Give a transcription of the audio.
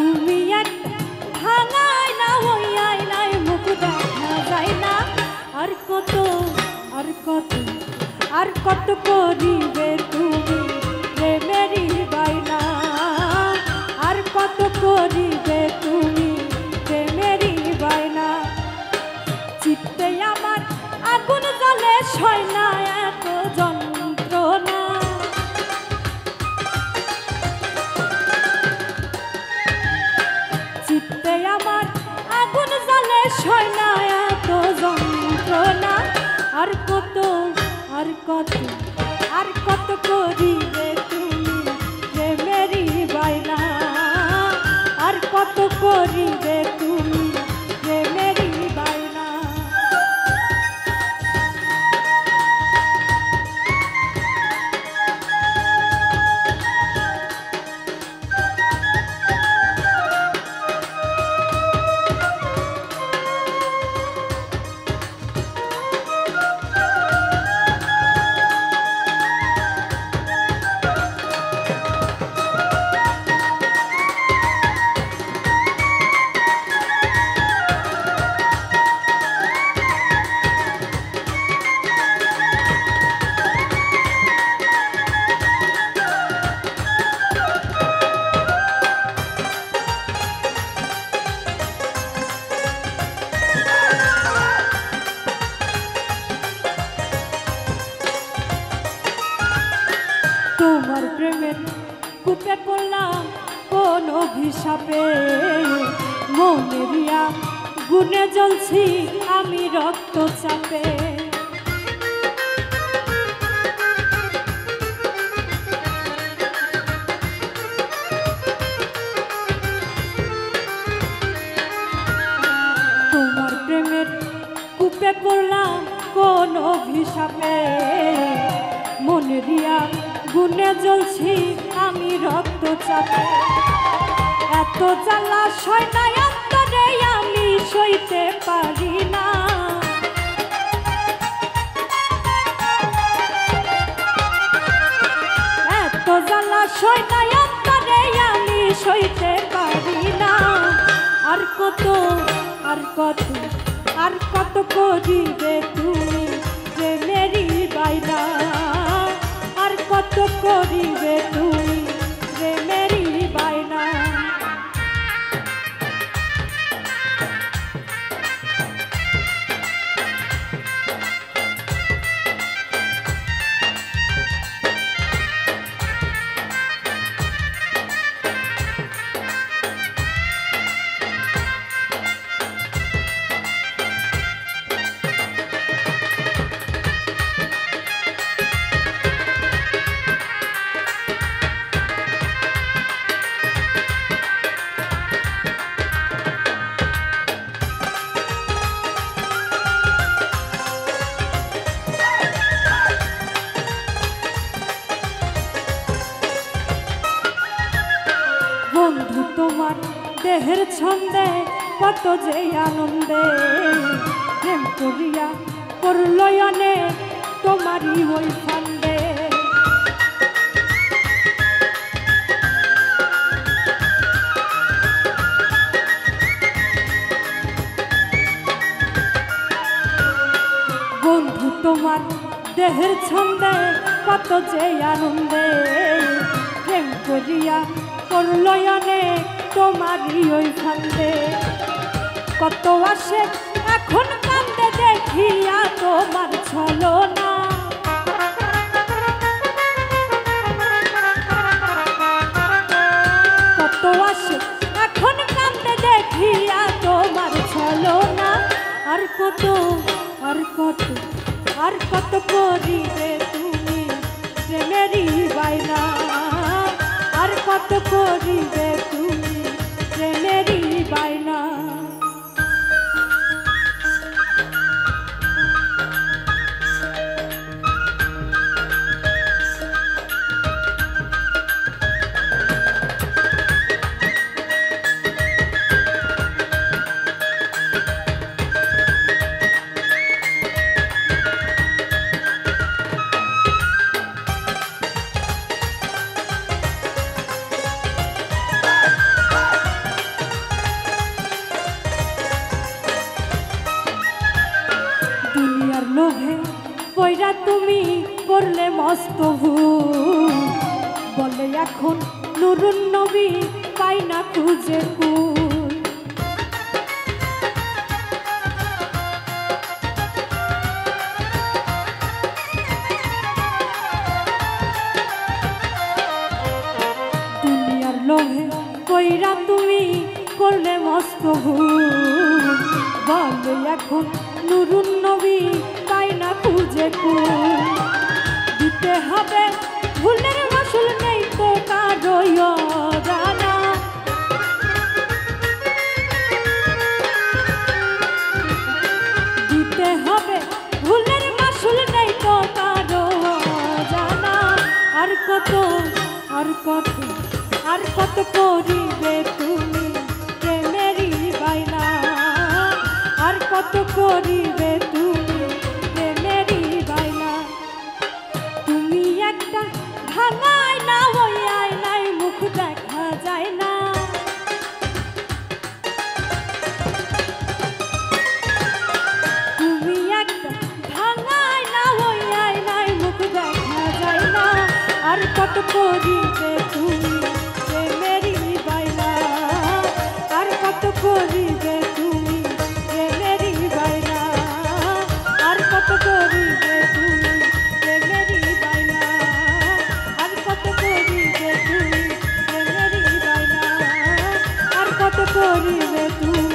তুমি এক ভাঙাই না ওই আয়নায় মুখ দেখা যায় না। আর কত আর কত আর কত করিবে তুমি প্রেমেরই বাইনা। আর কত করিবে তুমি প্রেমেরই বাইনা। চিত্তে আমার আগুন জ্বলে সয় না এত যন্ত্রণা। চিত্তে আমার আগুন জ্বলে সয় না এত যন্ত্রণা। আর কত আর কত আর কত করিবে তুমি প্রেমেরই বাইনা। আর কত করিবে তুমি প্রেমেরই বাইনা। তোমার প্রেমের কূপে পড়লাম কোন অভিশাপে। মনেরিয়া গুনে জ্বলছি আমি রক্তচাপে। তোমার প্রেমের কূপে পড়লাম কোন অভিশাপে। মনেরিয়া গুনে জ্বলছি আমি রক্তচাপে। এত জ্বালা সয় না অন্তরে আমি সইতে পারি না। এত জ্বালা সয় না অন্তরে আমি সইতে পারি না। আর কত আর কত আর কত করিবে তুমি প্রেমেরই বাইনা। আর কত করিবে তুমি প্রেমেরই বাইনা। বন্ধু তোমার দেহের ছন্দে কত যে আনন্দে। প্রেম করিয়া করলয়নে তোমারই ওই ফান্দে। বন্ধু তোমার দেহের ছন্দে কত যে আনন্দে। প্রেম করিয়া করলয়নে তোমারই ওই ফান্দে। কত আসে এখন কান্দে দেখিয়া তোমার ছলনা। কত আসে এখন কান্দে দেখিয়া তোমার ছলনা। আর কত আর কত আর কত করিবে তুমি প্রেমেরই বাইনা। আর কত করিবে তুমি প্রেমেরই বাইনা। তুমি করলে মস্ত ভুল, বলে এখন নুরুন নবী পাই না খুঁজে কুল। দুনিয়ার লোভে কইরা তুমি করলে মস্ত ভুল, বলে এখন নুরুন নবী পাই না খুঁজে কুল। দিতে হবে ভুলের মাসুল নেই তো কারো জানা, দিতে হবে ভুলের মাসুল নেই তো কারো জানা। আর কত আর কত আর কত করিবে তুমি প্রেমেরই বাইনা, আর কত করিবে তুমি প্রেমেরই বাইনা। তুমি একটা ভাঙায় না ওই আয়নায় মুখ দেখা যায় না, তুমি একটা ভাঙায় না ওই আয়নায় মুখ দেখা যায় না। আর কত করিবে তুমি প্রেমেরই বাইনা, আর কত করিবে তুমি প্রেমেরই বাইনা, আর কত করিবে তুমি প্রেমেরই বাইনা, আর কত করিবে তুমি প্রেমেরই বাইনা, আর কত করিবে তুমি